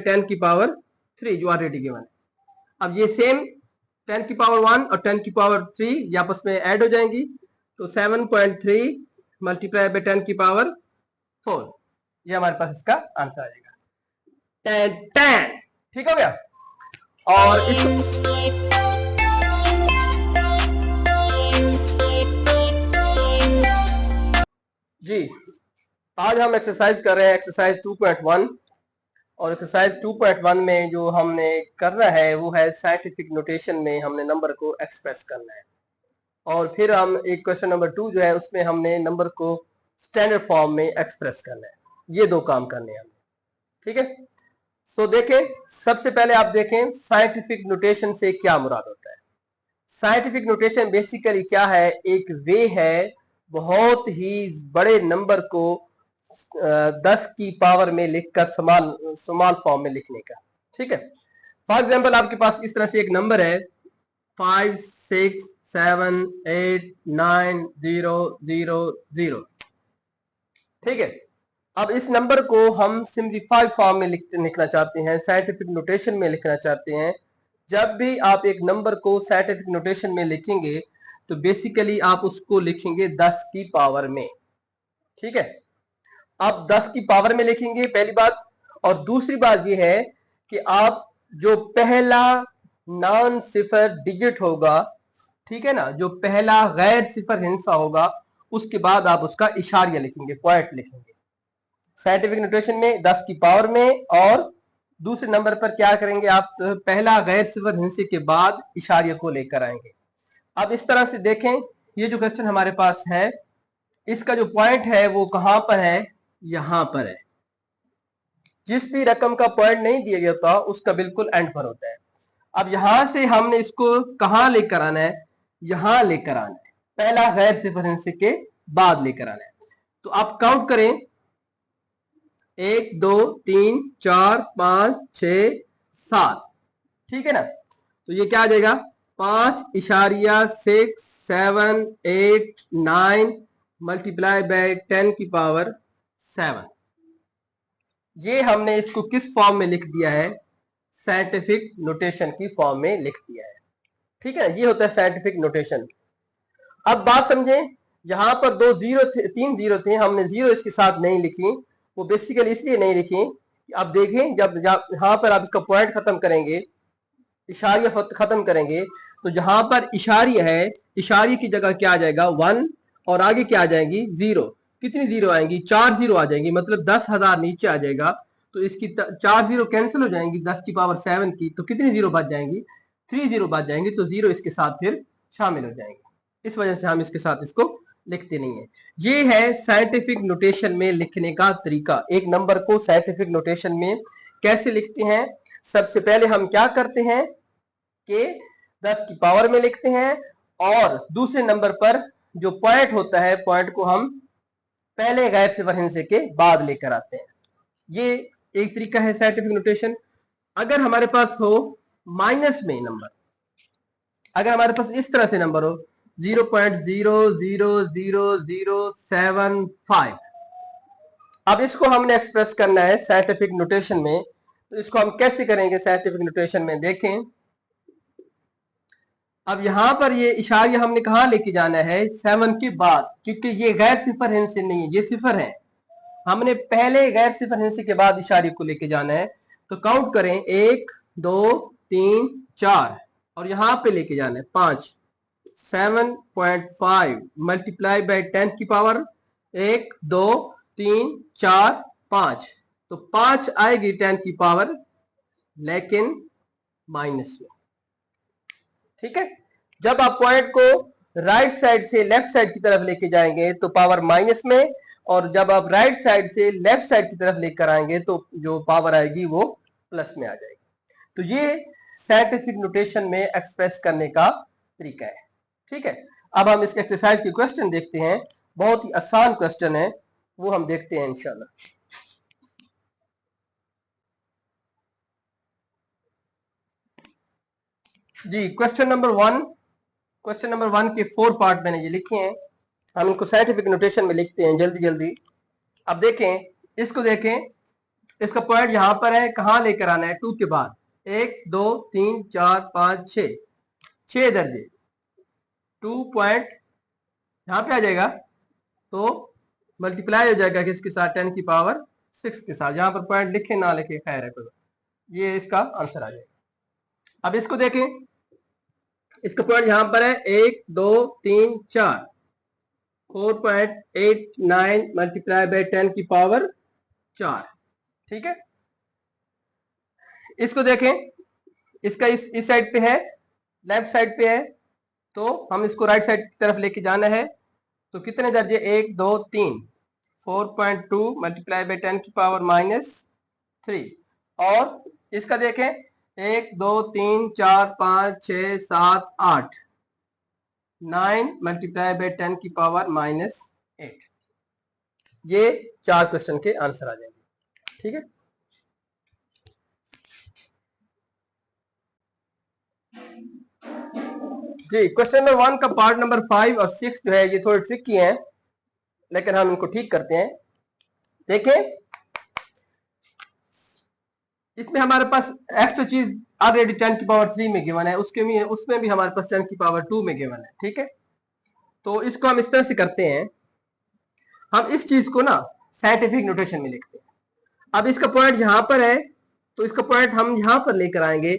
10 की पावर 3 जो already given है। अब ये सेम 10 की पावर 1 और 10 की पावर 3 ये आपस में ऐड हो जाएंगी, तो 7.3 मल्टीप्लाई बाय 10 की पावर 4, ये हमारे पास इसका आंसर आ जाएगा 10। ठीक हो गया। और इसको जी आज हम एक्सरसाइज कर रहे हैं एक्सरसाइज 2.1, और एक्सरसाइज 2.1 में जो हमने करना है वो है साइंटिफिक नोटेशन में हमने नंबर को एक्सप्रेस करना है, और फिर हम एक क्वेश्चन नंबर 2 जो है उसमें हमने नंबर को स्टैंडर्ड फॉर्म में एक्सप्रेस करना है। ये दो काम करने हैं हमने, ठीक है। सो देखें, सबसे पहले आप देखें साइंटिफिक नोटेशन से क्या मुराद होता है। साइंटिफिक नोटेशन बेसिकली क्या है, एक वे है बहुत ही बड़े नंबर को 10 की पावर में लिखकर स्मॉल फॉर्म में लिखने का, ठीक है। फॉर एग्जांपल आपके पास इस तरह से एक नंबर है 5 6 7 8 9 0 0 0, ठीक है। अब इस नंबर को हम सिंप्लीफाइड फॉर्म में लिखना चाहते हैं, साइंटिफिक नोटेशन में लिखना चाहते हैं। जब भी आप एक नंबर को साइंटिफिक नोटेशन में लिखेंगे तो बेसिकली आप उसको लिखेंगे 10 की पावर में, ठीक है। आप 10 की पावर में लिखेंगे पहली बात, और दूसरी बात यह है कि आप जो पहला नॉन सिफर डिजिट होगा, ठीक है ना, जो पहला गैर सिफर हिस्सा होगा उसके बाद आप उसका इशारिया लिखेंगे, पॉइंट लिखेंगे साइंटिफिक नोटेशन में 10 की पावर में, और दूसरे नंबर पर क्या करेंगे आप, पहला गैर सिफर हिस्से के बाद इशारिया को लेकर आएंगे। अब इस तरह से देखें, ये जो क्वेश्चन हमारे पास है इसका जो पॉइंट है वो कहां पर है, यहां पर है। जिस भी रकम का पॉइंट नहीं दिया गया होता उसका बिल्कुल एंड पर होता है। अब यहां से हमने इसको कहां लेकर आना है, यहां लेकर आना है, पहला गैर सिफर हिस्से के बाद लेकर आना है। तो आप काउंट करें 1 2 3 4 5 6 7, ठीक है ना। तो ये क्या आ जाएगा 5.678 मल्टीप्लाई बाय 10 की पावर 7। ये हमने इसको किस फॉर्म में लिख दिया है, साइंटिफिक नोटेशन की फॉर्म में लिख दिया है, ठीक है। ये होता है साइंटिफिक नोटेशन। अब बात समझें, यहां पर 3 जीरो थे, हमने जीरो इसके साथ नहीं लिखी, वो बेसिकली इसलिए नहीं लिखी। आप देखें जब यहां पर आप इसका पॉइंट खत्म करेंगे, इशारिया खत्म करेंगे, तो जहां पर इशारिया है, इशारिया की जगह क्या आ जाएगा 1, और आगे क्या आ जाएंगी 0। कितनी जीरो आएंगी, 4 जीरो आ जाएंगी, मतलब 10,000 नीचे आ जाएगा। तो इसकी 4 जीरो कैंसिल हो जाएंगी 10 की पावर 7 की, तो कितनी जीरो बच जाएंगी, 3 जीरो बच जाएंगी, तो जीरो इसके साथ फिर शामिल हो जाएंगे। इस वजह से हम इसके साथ इसको लिखते नहीं है। ये है साइंटिफिक नोटेशन में लिखने का तरीका। एक नंबर को साइंटिफिक नोटेशन में कैसे लिखते हैं, सबसे पहले हम क्या करते हैं कि 10 की पावर में लिखते हैं, और दूसरे नंबर पर जो पॉइंट होता है पॉइंट को हम पहले गैर सिफर हिस्से के बाद लेकर आते हैं। ये एक तरीका है साइंटिफिक नोटेशन। अगर हमारे पास हो माइनस में नंबर, अगर हमारे पास इस तरह से नंबर हो 0.000075, अब इसको हमने एक्सप्रेस करना है साइंटिफिक नोटेशन में, तो इसको हम कैसे करेंगे साइंटिफिक नोटेशन में, देखें। अब यहां पर ये इशारिया हमने कहां लेके जाना है, 7 के बाद, क्योंकि ये गैर सिफर हिस्से नहीं है, ये सिफर है, हमने पहले गैर सिफर हिस्से के बाद इशारे को लेके जाना है। तो काउंट करें 1 2 3 4, और यहां पे लेके जाना है 5, 7.5 मल्टीप्लाई बाय 10 की पावर 1 2 3 4 5, तो 5 आएगी 10 की पावर, लेकिन माइनस में, ठीक है। जब आप पॉइंट को राइट साइड से लेफ्ट साइड की तरफ लेके जाएंगे तो पावर माइनस में, और जब आप राइट साइड से लेफ्ट साइड की तरफ लेकर आएंगे तो जो पावर आएगी वो प्लस में आ जाएगी। तो ये साइंटिफिक नोटेशन में एक्सप्रेस करने का तरीका है, ठीक है। अब हम इसके एक्सरसाइज के क्वेश्चन देखते हैं, बहुत ही आसान क्वेश्चन है, वो हम देखते हैं इंशाल्लाह। जी क्वेश्चन नंबर 1, क्वेश्चन नंबर 1 के 4 पार्ट मैंने ये लिखे हैं, हम इनको साइंटिफिक नोटेशन में लिखते हैं जल्दी जल्दी। अब देखें, इसको देखें, इसका पॉइंट यहाँ पर है, कहाँ लेकर आना है, 2 के बाद 1 2 3 4 5 6 6 दर्जे 2 पॉइंट यहाँ पे आ जाएगा, तो मल्टीप्लाई हो जाएगा किसके साथ, 10 की पावर 6 के साथ। यहाँ पर पॉइंट लिखे ना लिखे खैर है, ये इसका आंसर आ जाएगा। अब इसको देखें, इसका पॉइंट यहाँ पर है 1 2 3 4 4.89 मल्टीप्लाई बाय 10 की पावर 4। ठीक है, इसको देखें, इसका इस साइड पे है, लेफ्ट साइड पे है, तो हम इसको राइट साइड की तरफ लेके जाना है। तो कितने दर्जे, 1 2 3 4.2 मल्टीप्लाई बाय 10 की पावर -3। और इसका देखें, 1 2 3 4 5 6 7 8 9 मल्टीप्लाई बाय 10 की पावर -8। ये 4 क्वेश्चन के आंसर आ जाएंगे। ठीक है, जी क्वेश्चन नंबर 1 का पार्ट नंबर 5 और 6 जो है ये थोड़े ट्रिकी हैं, लेकिन हम इनको ठीक करते हैं। देखें, इसमें हमारे पास एक्स्ट्रा चीज ऑलरेडी 10 की पावर 3 में गिवन है, उसमें भी हमारे पास 10 की पावर 2 में गिवन है। ठीक है, तो इसको हम इस तरह से करते हैं, हम इस चीज को ना साइंटिफिक नोटेशन में लिखते हैं। अब इसका पॉइंट यहाँ पर है, तो इसका पॉइंट हम यहाँ पर लेकर आएंगे,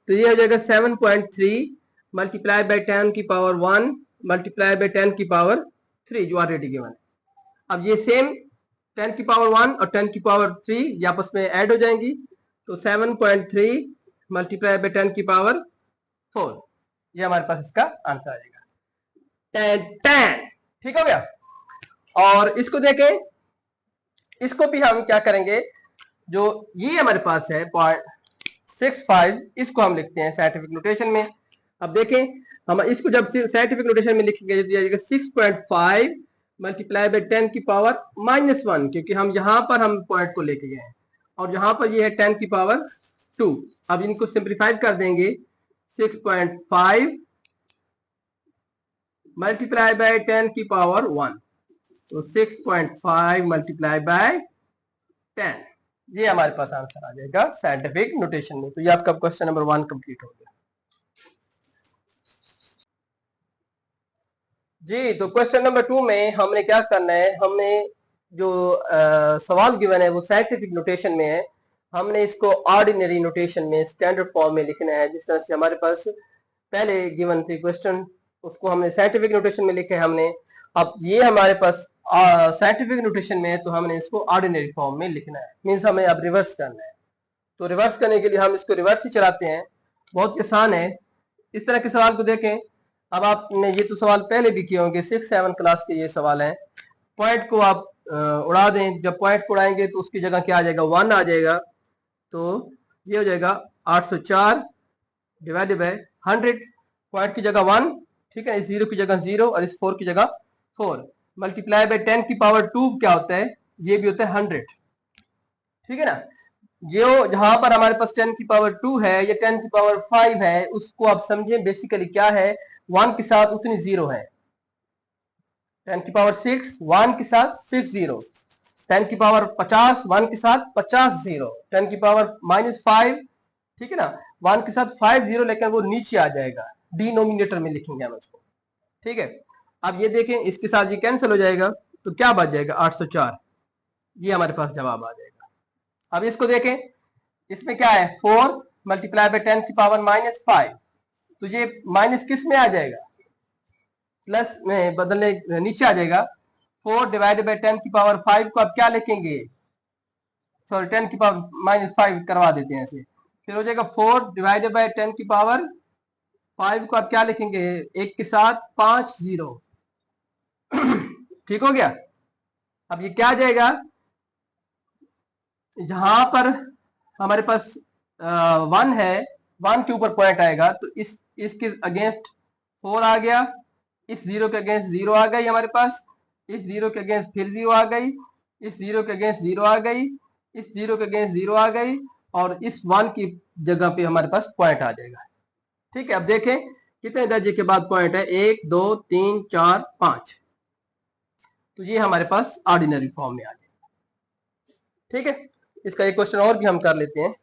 तो ये हो जाएगा 7.3 मल्टीप्लाई बाय 10 की पावर 1 मल्टीप्लाई बाय 10 की पावर 3 जो ऑलरेडी गिवन है। अब ये सेम 10 की पावर 1 और 10 की पावर 3 ये आपस में ऐड हो जाएंगी, तो 7.3 मल्टीप्लाई बाय 10 की पावर 4, ये हमारे पास इसका आंसर आ जाएगा 10। ठीक हो गया। और इसको देखें, इसको भी हम क्या करेंगे, जो ये हमारे पास है 0.65, इसको हम लिखते हैं साइंटिफिक नोटेशन में। अब देखें, हम इसको जब साइंटिफिक नोटेशन में लिखेंगे तो दिया जाएगा 6.5 मल्टीप्लाई बाय 10 की पावर -1, क्योंकि हम यहाँ पर हम पॉइंट को लेके गए हैं, और यहाँ पर ये है 10 की पावर 2। अब इनको सिंप्लीफाइड कर देंगे, 6.5 मल्टीप्लाई बाय 10 की पावर 1, तो 6.5 मल्टीप्लाई बाय 10, ये हमारे पास आंसर आ जाएगा साइंटिफिक नोटेशन में। तो ये आपका क्वेश्चन नंबर 1 कंप्लीट हो गया। जी, तो क्वेश्चन नंबर 2 में हमने क्या करना है, हमने जो सवाल गिवन है वो साइंटिफिक नोटेशन में है, हमने इसको ऑर्डिनरी नोटेशन में स्टैंडर्ड फॉर्म में लिखना है। जिस तरह से हमारे पास पहले गिवन थे क्वेश्चन, उसको हमने साइंटिफिक नोटेशन में लिखा है हमने। अब ये हमारे पास साइंटिफिक नोटेशन में है, तो हमने इसको ऑर्डिनरी फॉर्म में लिखना है, मीन्स हमें अब रिवर्स करना है। तो रिवर्स करने के लिए हम इसको रिवर्स ही चलाते हैं, बहुत आसान है। इस तरह के सवाल को देखें, अब आपने ये तो सवाल पहले भी किए होंगे, 6-7 क्लास के ये सवाल हैं। पॉइंट को आप उड़ा दें, जब पॉइंट को उड़ाएंगे तो उसकी जगह क्या आ जाएगा, 1 आ जाएगा, तो ये हो जाएगा 804 डिवाइडेड बाय 100, पॉइंट की जगह 1, ठीक है, इस 0 की जगह 0 और इस 4 की जगह 4, मल्टीप्लाई बाय 10 की पावर 2 क्या होता है, ये भी होता है 100। ठीक है ना, जो जहां पर हमारे पास 10 की पावर 2 है या 10 की पावर 5 है, उसको आप समझें बेसिकली क्या है, 1 के साथ उतनी 0 है। 10 की पावर 6 1 के साथ 6 0, 10 की पावर 50 1 के साथ 50 0, 10 की पावर -5, ठीक है ना, 1 के साथ 5 0, लेकिन वो नीचे आ जाएगा, डिनोमिनेटर में लिखेंगे हम इसको। ठीक है, अब ये देखें, इसके साथ ये कैंसिल हो जाएगा, तो क्या बच जाएगा, 804, ये हमारे पास जवाब आ जाएगा। अब इसको देखें, इसमें क्या है, 4 मल्टीप्लाई बाय 10 की पावर -5, तो ये माइनस किस में आ जाएगा, प्लस में बदलने नीचे आ जाएगा। 4 डिवाइडेड बाय 10 की पावर 5 को आप क्या लिखेंगे, सॉरी 10 की पावर -5 करवा देते हैं ऐसे, फिर हो जाएगा 4 डिवाइडेड बाय 10 की पावर 5 को आप क्या लिखेंगे, एक के साथ 5 0। ठीक हो गया। अब ये क्या आ जाएगा, जहां पर हमारे पास 1 है, 1 के ऊपर पॉइंट आएगा, तो इसके अगेंस्ट 4 आ गया, इस 0 के अगेंस्ट 0 आ गई हमारे पास, इस 0 के अगेंस्ट फिर 0 आ गई, इस 0 के अगेंस्ट 0 आ गई, इस 0 के अगेंस्ट 0 आ गई, और इस 1 की जगह पे हमारे पास पॉइंट आ जाएगा। ठीक है, अब देखें कितने दर्जे के बाद पॉइंट है, 1 2 3 4 5, तो ये हमारे पास ऑर्डिनरी फॉर्म में आ जाएगा। ठीक है, इसका एक क्वेश्चन और भी हम कर लेते हैं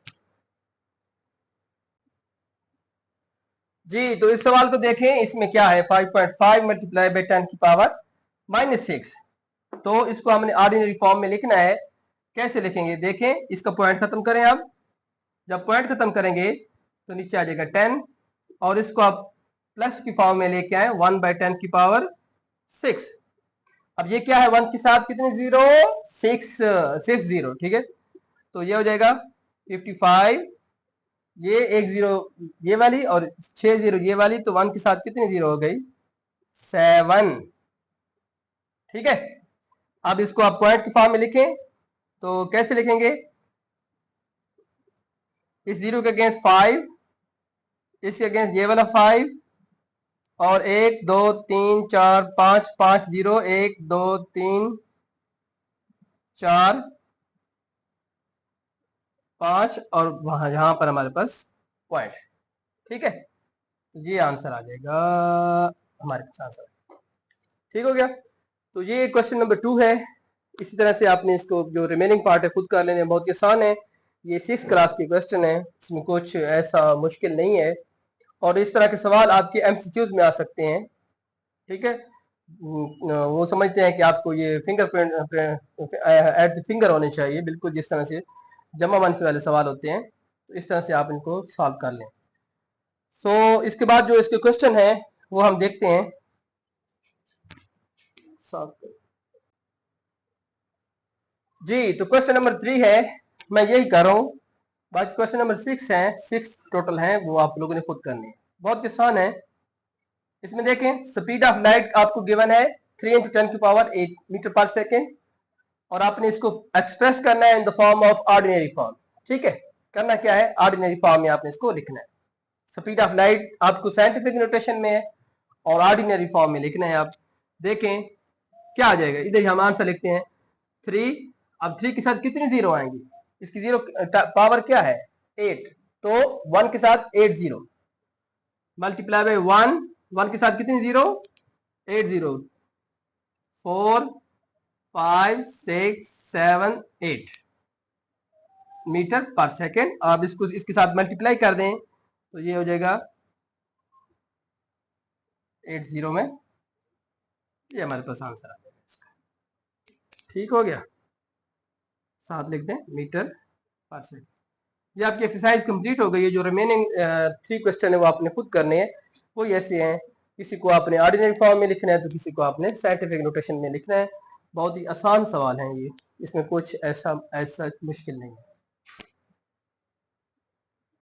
जी। तो इस सवाल को देखें, इसमें क्या है 5.5 मल्टीप्लाई बाई 10 की पावर -6। तो इसको हमने ऑर्डिनरी फॉर्म में लिखना है। कैसे लिखेंगे देखें, इसका पॉइंट खत्म करें। आप जब पॉइंट खत्म करेंगे तो नीचे आ जाएगा 10 और इसको आप प्लस की फॉर्म में लेके आए 1/10 की पावर 6। अब ये क्या है, 1 के साथ कितने जीरो, 6 जीरो, ठीक है। तो ये हो जाएगा 55, ये 1 जीरो ये वाली और 6 जीरो ये वाली, तो 1 के साथ कितनी जीरो हो गई, 7, ठीक है। अब इसको आप पॉइंट की फॉर्म में लिखें तो कैसे लिखेंगे, इस जीरो के अगेंस्ट 5, इसके अगेंस्ट ये वाला 5 और 1 2 3 4 5, 5 जीरो, 1 2 3 4 5 और वहां जहां पर हमारे पास पॉइंट, ठीक है। तो ये आंसर आ जाएगा हमारे पास आंसर, ठीक हो गया। तो ये क्वेश्चन नंबर 2 है। इसी तरह से आपने इसको जो रिमेनिंग पार्ट है खुद कर लेने, बहुत ही आसान है। ये 6 क्लास की क्वेश्चन है, इसमें कुछ ऐसा मुश्किल नहीं है और इस तरह के सवाल आपके एमसीक्यूज में आ सकते हैं, ठीक है। वो समझते हैं कि आपको ये फिंगरप्रिंट एट द फिंगर होने चाहिए, बिल्कुल जिस तरह से जमा मनफी वाले सवाल होते हैं, तो इस तरह से आप इनको सॉल्व कर लें। सो इसके बाद जो इसके क्वेश्चन है वो हम देखते हैं। जी तो क्वेश्चन नंबर 3 है, मैं यही कर रहा हूँ। बाकी क्वेश्चन नंबर 6 है, 6 टोटल हैं, वो आप लोगों ने खुद करनी है, बहुत आसान है। इसमें देखें स्पीड ऑफ लाइट आपको गिवन है 3 × 10 की पावर 8 मीटर पर सेकेंड और आपने इसको एक्सप्रेस करना है in the form of ordinary form, ठीक है। करना क्या है, ऑर्डिनरी फॉर्म में आपने इसको लिखना है। स्पीड ऑफ लाइट आपको साइंटिफिक नोटेशन में है और ऑर्डिनरी फॉर्म में लिखना है। आप देखें क्या आ जाएगा, इधर हम आंसर लिखते हैं 3। अब 3 के साथ कितनी जीरो आएंगी, इसकी जीरो पावर क्या है 8, तो 1 के साथ 8 जीरो मल्टीप्लाई बाई 1 के साथ कितनी जीरो, 8 जीरो, 4 5 6 7 8 मीटर पर सेकेंड। आप इसको इसके साथ मल्टीप्लाई कर दें तो ये हो जाएगा 8 जीरो में, ये हमारे पास आंसर आ जाएगा इसका, ठीक हो गया। साथ लिख दें मीटर पर सेकेंड। ये आपकी एक्सरसाइज कंप्लीट हो गई है। जो रिमेनिंग 3 क्वेश्चन है वो आपने खुद करने हैं, वो ऐसे हैं, किसी को आपने ऑर्डिनरी फॉर्म में लिखना है तो किसी को आपने साइंटिफिक नोटेशन में लिखना है। बहुत ही आसान सवाल हैं ये, इसमें कुछ ऐसा मुश्किल नहीं है।